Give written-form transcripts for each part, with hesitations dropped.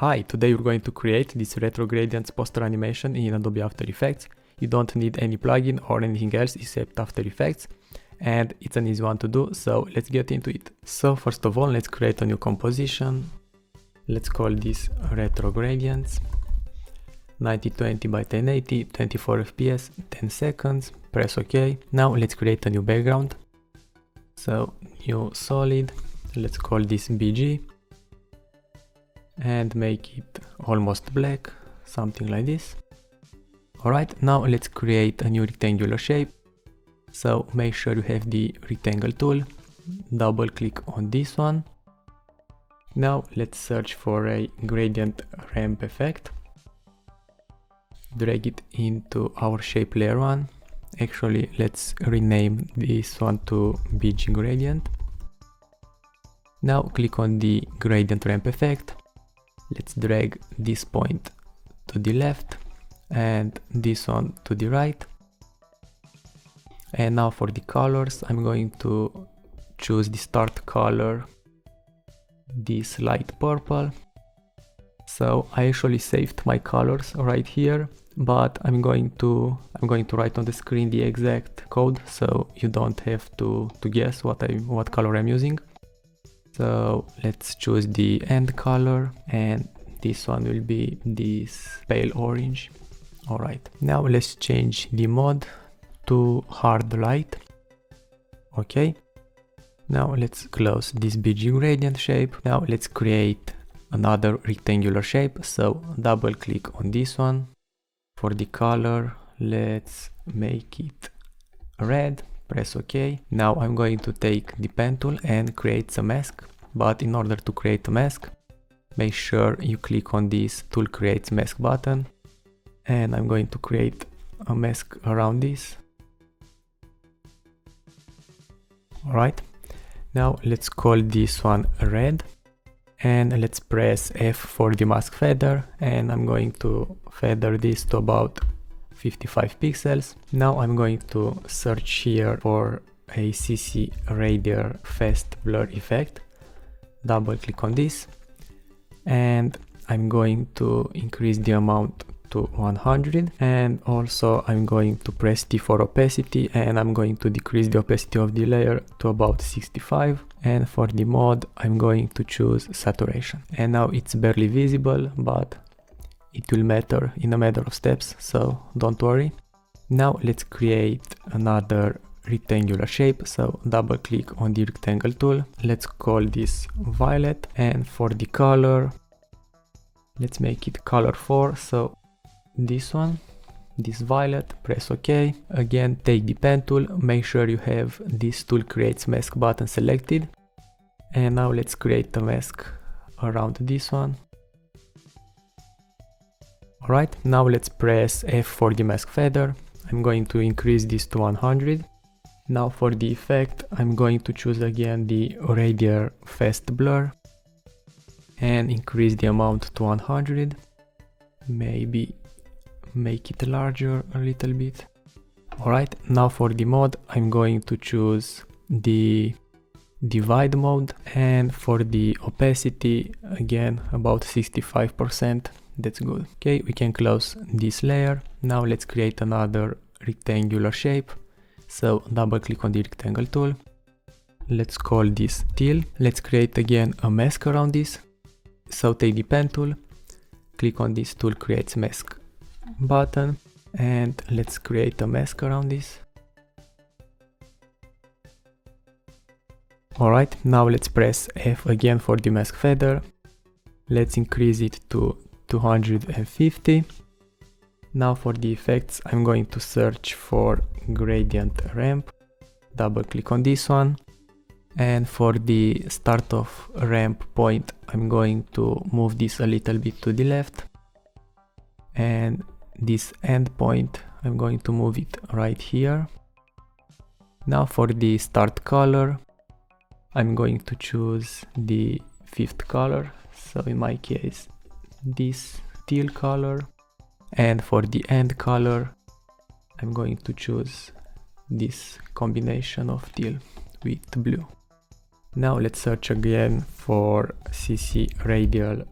Hi, today we're going to create this retro gradients poster animation in Adobe After Effects. You don't need any plugin or anything else except After Effects, and it's an easy one to do, so let's get into it. So first of all, let's create a new composition. Let's call this retro gradients. 9020 by 1080, 24 fps, 10 seconds, press OK. Now let's create a new background. So new solid, let's call this BG and make it almost black, something like this. Alright, now let's create a new rectangular shape. So make sure you have the rectangle tool, double click on this one. Now let's search for a gradient ramp effect. Drag it into our shape layer 1. Actually, let's rename this one to BG gradient. Now click on the gradient ramp effect. Let's drag this point to the left and this one to the right. And now for the colors, I'm going to choose the start color, this light purple. So I actually saved my colors right here, but I'm going to write on the screen the exact code, so you don't have to guess what color I'm using. So let's choose the end color, and this one will be this pale orange. Alright, now let's change the mode to hard light. Okay, now let's close this BG gradient shape. Now let's create another rectangular shape, so double click on this one. For the color, let's make it red, press OK. Now I'm going to take the pen tool and create a mask, but in order to create a mask, make sure you click on this tool creates mask button, and I'm going to create a mask around this. Alright, now let's call this one red. And let's press F for the mask feather, and I'm going to feather this to about 55 pixels. Now I'm going to search here for a CC Radial Fast Blur effect. Double click on this, and I'm going to increase the amount to 100, and also I'm going to press T for opacity, and I'm going to decrease the opacity of the layer to about 65. And for the mode, I'm going to choose saturation. And now it's barely visible, but it will matter in a matter of steps, so don't worry. Now let's create another rectangular shape, so double click on the rectangle tool. Let's call this violet, and for the color, let's make it color 4, so this one, this violet, press OK. Again, take the pen tool, make sure you have this tool creates mask button selected. And now let's create a mask around this one. Alright, now let's press F for the mask feather. I'm going to increase this to 100. Now for the effect, I'm going to choose again the Radial Fast Blur and increase the amount to 100. Maybe make it larger a little bit. Alright, now for the mode, I'm going to choose the divide mode, and for the opacity, again about 65%. That's good. Okay, we can close this layer. Now let's create another rectangular shape, so double click on the rectangle tool. Let's call this teal. Let's create again a mask around this, so take the pen tool, click on this tool creates mask button, and let's create a mask around this. Alright, now let's press F again for the mask feather. Let's increase it to 250. Now for the effects, I'm going to search for gradient ramp. Double click on this one. And for the start of ramp point, I'm going to move this a little bit to the left. And this end point, I'm going to move it right here. Now for the start color, I'm going to choose the 5th color, so in my case this teal color. And for the end color, I'm going to choose this combination of teal with blue. Now let's search again for CC Radial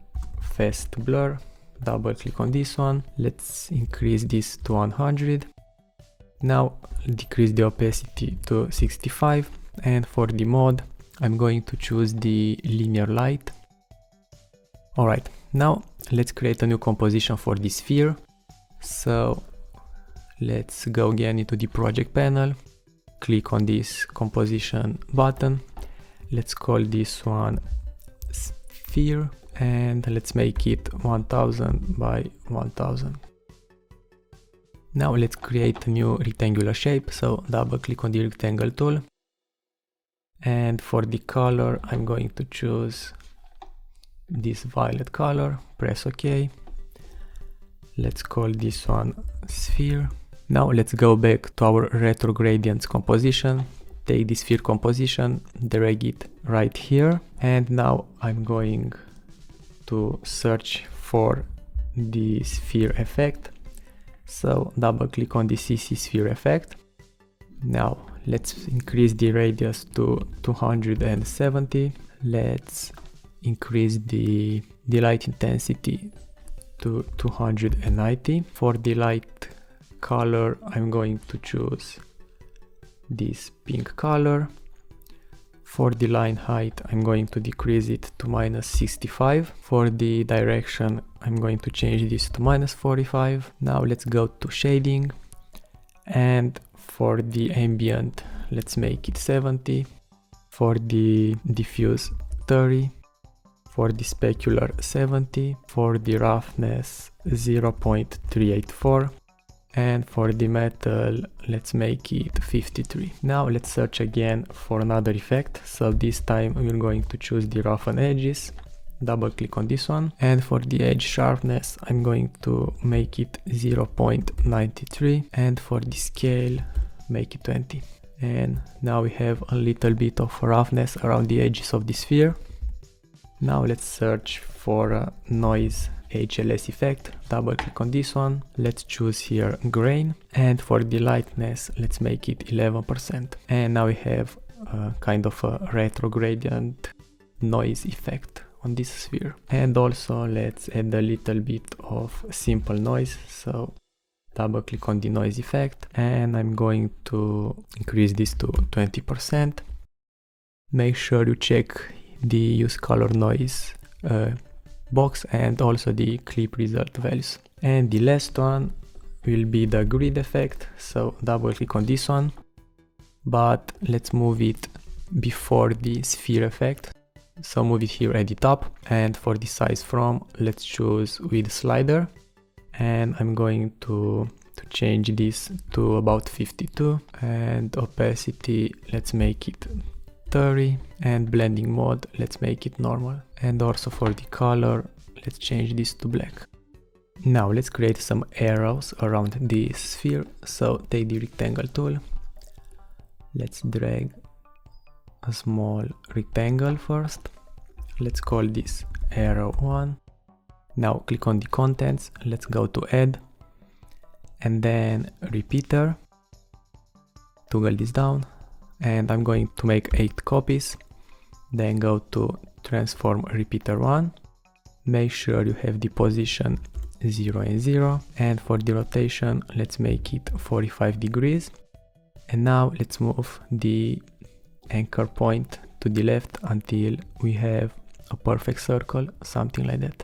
fast blur. Double click on this one. Let's increase this to 100. Now decrease the opacity to 65, and for the mode I'm going to choose the linear light. Alright, now let's create a new composition for this sphere. So let's go again into the project panel, click on this composition button. Let's call this one sphere, and let's make it 1000 by 1000. Now let's create a new rectangular shape, so double click on the rectangle tool, and for the color I'm going to choose this violet color, press OK. Let's call this one sphere. Now let's go back to our retrogradients composition, take the sphere composition, drag it right here, and now I'm going to search for the sphere effect. So double click on the CC sphere effect. Now let's increase the radius to 270. Let's increase the light intensity to 290. For the light color I'm going to choose this pink color. For the line height I'm going to decrease it to -65. For the direction I'm going to change this to -45. Now let's go to shading, and for the ambient let's make it 70. For the diffuse 30. For the specular 70. For the roughness 0.384. And for the metal let's make it 53. Now let's search again for another effect, so this time we're going to choose the roughen edges. Double click on this one, and for the edge sharpness I'm going to make it 0.93, and for the scale make it 20. And now we have a little bit of roughness around the edges of the sphere. Now let's search for a noise HLS effect. Double click on this one. Let's choose here grain, and for the lightness let's make it 11%. And now we have kind of a retrogradient noise effect on this sphere. And also let's add a little bit of simple noise, so double click on the noise effect, and I'm going to increase this to 20%. Make sure you check the use color noise box and also the clip result values. And the last one will be the grid effect, so double click on this one, but let's move it before the sphere effect, so move it here at the top. And for the size from, let's choose with slider, and I'm going to change this to about 52, and opacity let's make it 30, and blending mode let's make it normal. And also for the color let's change this to black. Now let's create some arrows around the sphere, so take the rectangle tool, let's drag a small rectangle first, let's call this arrow 1. Now click on the contents, let's go to add, and then repeater, toggle this down, and I'm going to make 8 copies. Then go to transform repeater 1, make sure you have the position 0 and 0, and for the rotation let's make it 45 degrees. And now let's move the anchor point to the left until we have a perfect circle, something like that.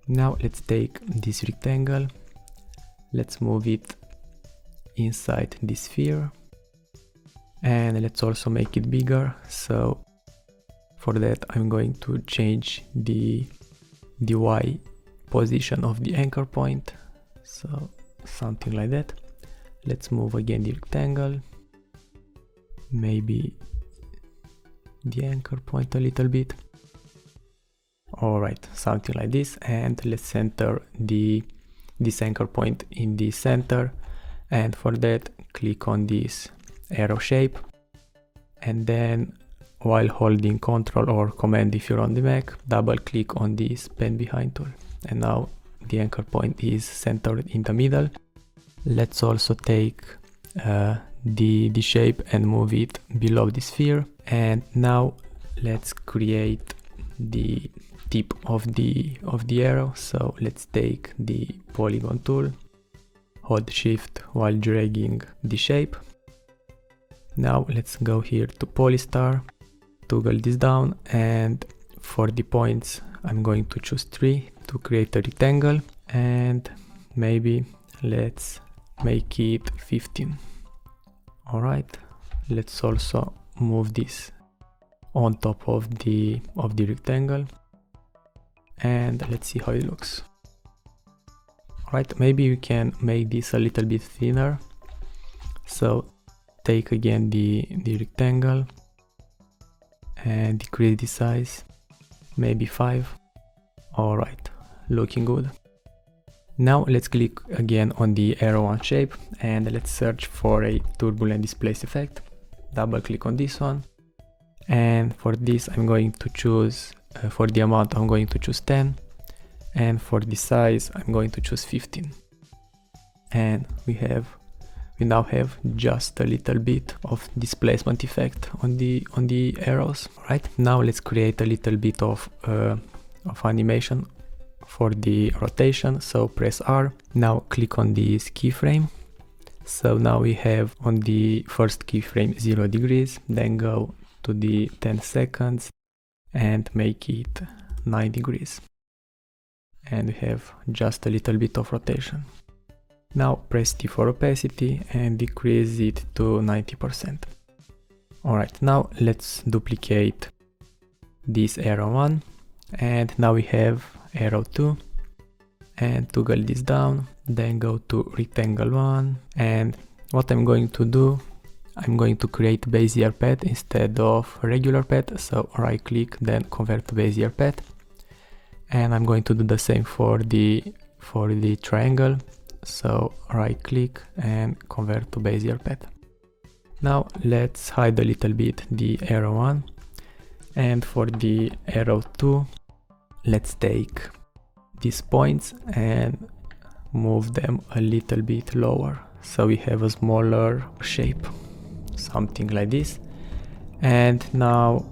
Now let's take this rectangle, let's move it inside the sphere, and let's also make it bigger. So for that I'm going to change the Y position of the anchor point, so something like that. Let's move again the rectangle, maybe the anchor point a little bit. Alright, something like this, and let's center this anchor point in the center, and for that click on this arrow shape, and then while holding Ctrl or Command if you're on the Mac, double click on this pen behind tool, and now the anchor point is centered in the middle. Let's also take the shape and move it below the sphere, and now let's create the tip of the arrow. So let's take the polygon tool, hold shift while dragging the shape. Now let's go here to polystar, toggle this down, and for the points I'm going to choose 3 to create a rectangle, and maybe let's make it 15. Alright, let's also move this on top of the rectangle, and let's see how it looks. Alright, maybe you can make this a little bit thinner. So take again the rectangle and decrease the size, maybe 5. Alright, looking good. Now let's click again on the arrow 1 shape and let's search for a turbulent displace effect. Double click on this one, and for this I'm going to choose, for the amount I'm going to choose 10, and for the size I'm going to choose 15. And we now have just a little bit of displacement effect on the arrows. Right, now let's create a little bit of animation for the rotation. So press R. Now click on this keyframe. So now we have on the first keyframe 0 degrees, then go to the 10 seconds and make it 9 degrees. And we have just a little bit of rotation. Now press T for opacity and decrease it to 90%. Alright, now let's duplicate this arrow 1, and now we have arrow 2, and toggle this down, then go to rectangle 1, and what I'm going to do, I'm going to create Bezier path instead of regular path. So right click, then convert to Bezier path, and I'm going to do the same for the triangle. So right click and convert to Bezier path. Now let's hide a little bit the arrow 1, and for the arrow 2 let's take these points and move them a little bit lower, so we have a smaller shape, something like this. And now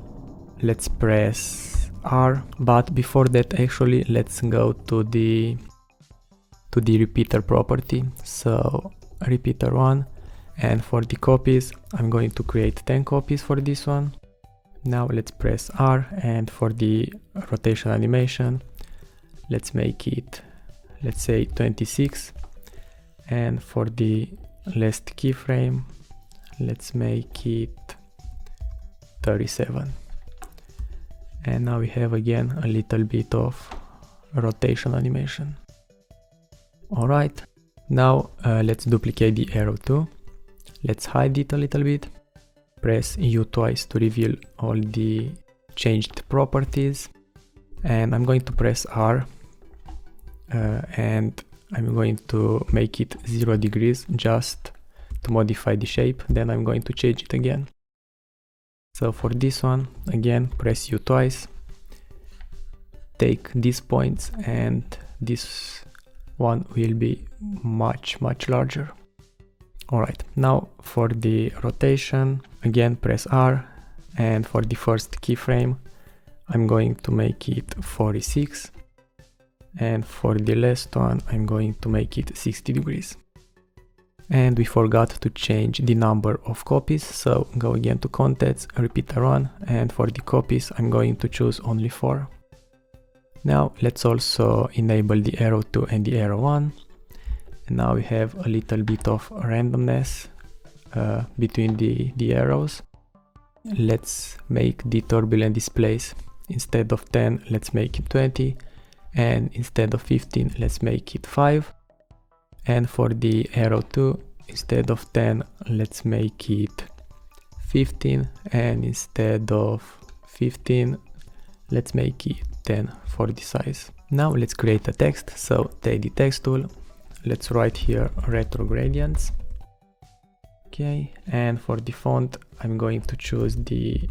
let's press R, but before that actually let's go to the repeater property. So repeater 1, and for the copies I'm going to create 10 copies for this one. Now let's press R, and for the rotation animation let's make it, let's say 26, and for the last keyframe let's make it 37. And now we have again a little bit of rotation animation. Alright, now let's duplicate the arrow 2. Let's hide it a little bit. Press U twice to reveal all the changed properties. And I'm going to press R. And I'm going to make it 0 degrees just to modify the shape. Then I'm going to change it again. So for this one, again, press U twice. Take these points, and this one will be much larger. Alright, now for the rotation, again press R, and for the first keyframe I'm going to make it 46, and for the last one I'm going to make it 60 degrees. And we forgot to change the number of copies, so go again to contents, repeater 1, and for the copies I'm going to choose only 4. Now let's also enable the arrow 2 and the arrow 1. And now we have a little bit of randomness between the arrows. Let's make the turbulent displace, instead of 10 let's make it 20, and instead of 15 let's make it 5. And for the arrow 2, instead of 10 let's make it 15, and instead of 15 let's make it 10 for the size. Now let's create a text. So take the text tool, let's write here retrogradients. Okay, and for the font I'm going to choose the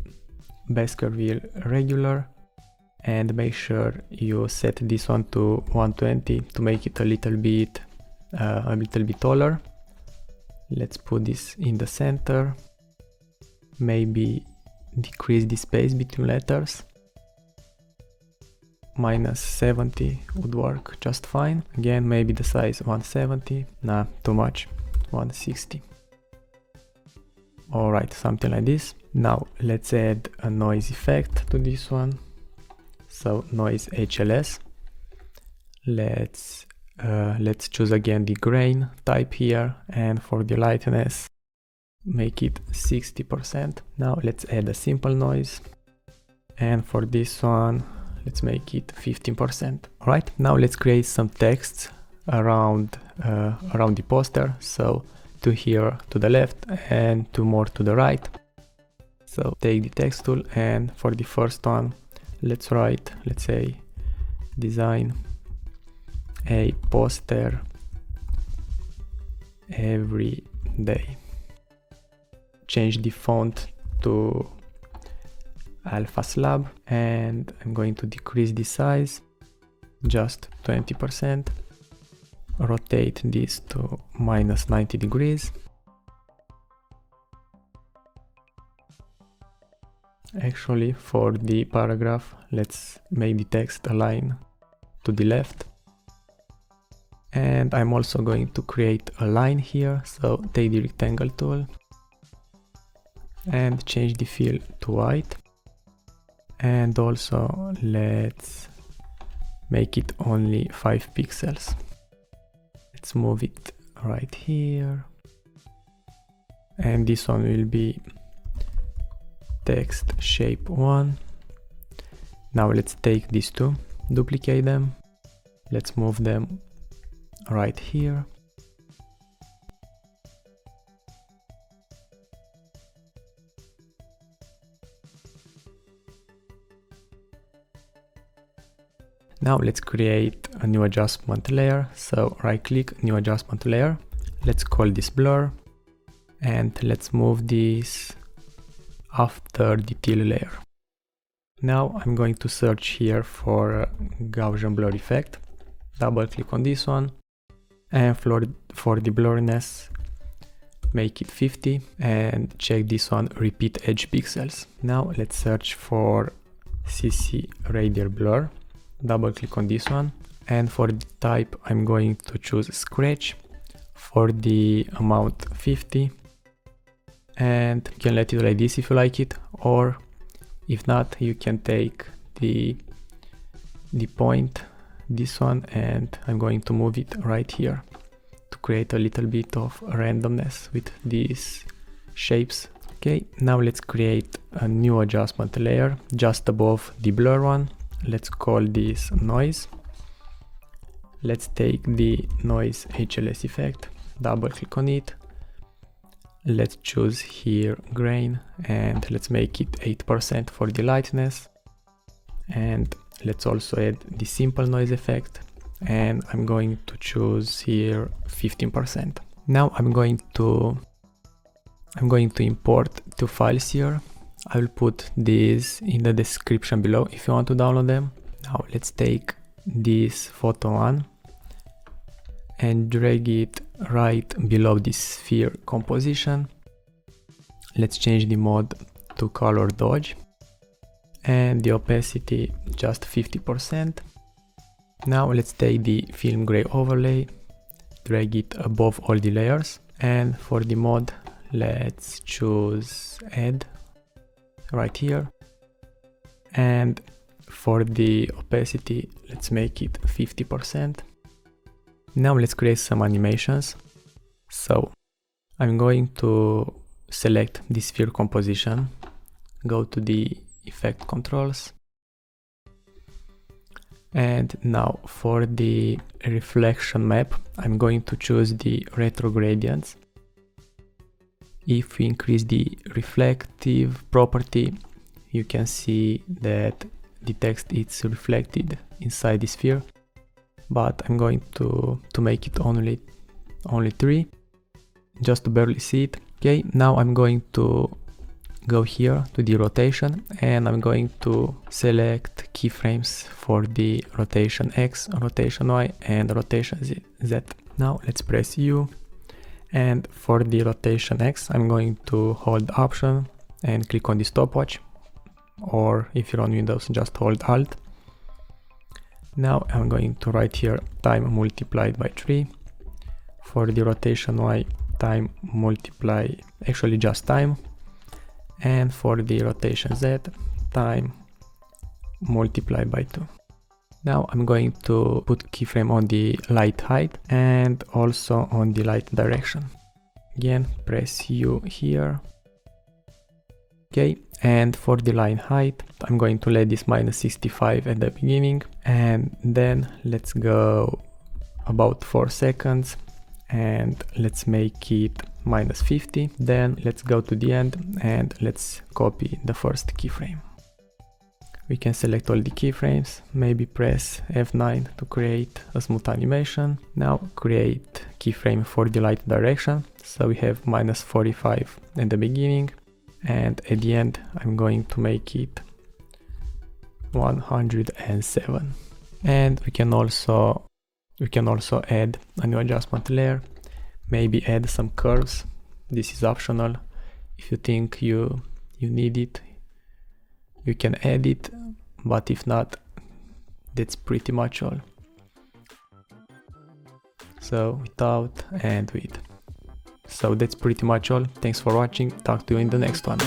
Baskerville regular, and make sure you set this one to 120 to make it a little bit taller. Let's put this in the center, maybe decrease the space between letters. -70 would work just fine. Again, maybe the size 170. Nah, too much. 160. Alright, something like this. Now let's add a noise effect to this one. So noise HLS. Let's choose again the grain type here, and for the lightness make it 60%. Now let's add a simple noise, and for this one let's make it 15%. Alright, now let's create some texts around the poster. So 2 here to the left and 2 more to the right. So take the text tool, and for the first one let's say design a poster every day. Change the font to Alpha Slab, and I'm going to decrease the size just 20%. Rotate this to -90 degrees. Actually, for the paragraph, let's make the text align to the left. And I'm also going to create a line here, so take the rectangle tool and change the fill to white. And also let's make it only 5 pixels. Let's move it right here. And this one will be text shape 1. Now let's take these two, duplicate them. Let's move them right here. Now let's create a new adjustment layer. So right click, new adjustment layer. Let's call this blur, and let's move this after the teal layer. Now I'm going to search here for Gaussian blur effect. Double click on this one, and for the blurriness make it 50, and check this one, repeat edge pixels. Now let's search for CC radial blur. Double click on this one, and for the type I'm going to choose scratch. For the amount 50, and you can let it like this if you like it, or if not, you can take the point, this one, and I'm going to move it right here to create a little bit of randomness with these shapes. Okay, now let's create a new adjustment layer just above the blur one. Let's call this noise. Let's take the noise HLS effect, double click on it. Let's choose here grain, and let's make it 8% for the lightness. And let's also add the simple noise effect, and I'm going to choose here 15%. Now I'm going to import 2 files here. I will put these in the description below if you want to download them. Now let's take this photo one and drag it right below this sphere composition. Let's change the mode to color dodge, and the opacity just 50%. Now let's take the film gray overlay, drag it above all the layers, and for the mode let's choose add right here, and for the opacity let's make it 50%. Now let's create some animations. So I'm going to select the sphere composition, go to the effect controls, and now for the reflection map I'm going to choose the retro gradients. If we increase the reflective property, you can see that the text is reflected inside the sphere, but I'm going to make it only 3, just to barely see it. Okay, now I'm going to go here to the rotation, and I'm going to select keyframes for the rotation X, rotation Y, and rotation Z. Now let's press U, and for the rotation X I'm going to hold Option and click on the stopwatch, or if you're on Windows just hold Alt. Now I'm going to write here time multiplied by 3. For the rotation Y, time multiply, actually just time. And for the rotation Z, time multiplied by 2. Now I'm going to put keyframe on the light height and also on the light direction. Again, press U here. Okay, and for the line height, I'm going to let this -65 at the beginning, and then let's go about 4 seconds and let's make it -50. Then let's go to the end and let's copy the first keyframe. We can select all the keyframes, maybe press F9 to create a smooth animation. Now create keyframe for the light direction. So we have -45 at the beginning, and at the end I'm going to make it 107. And we can also add a new adjustment layer, maybe add some curves. This is optional. If you think you need it, you can add it, but if not, that's pretty much all. So without and with. So that's pretty much all. Thanks for watching. Talk to you in the next one.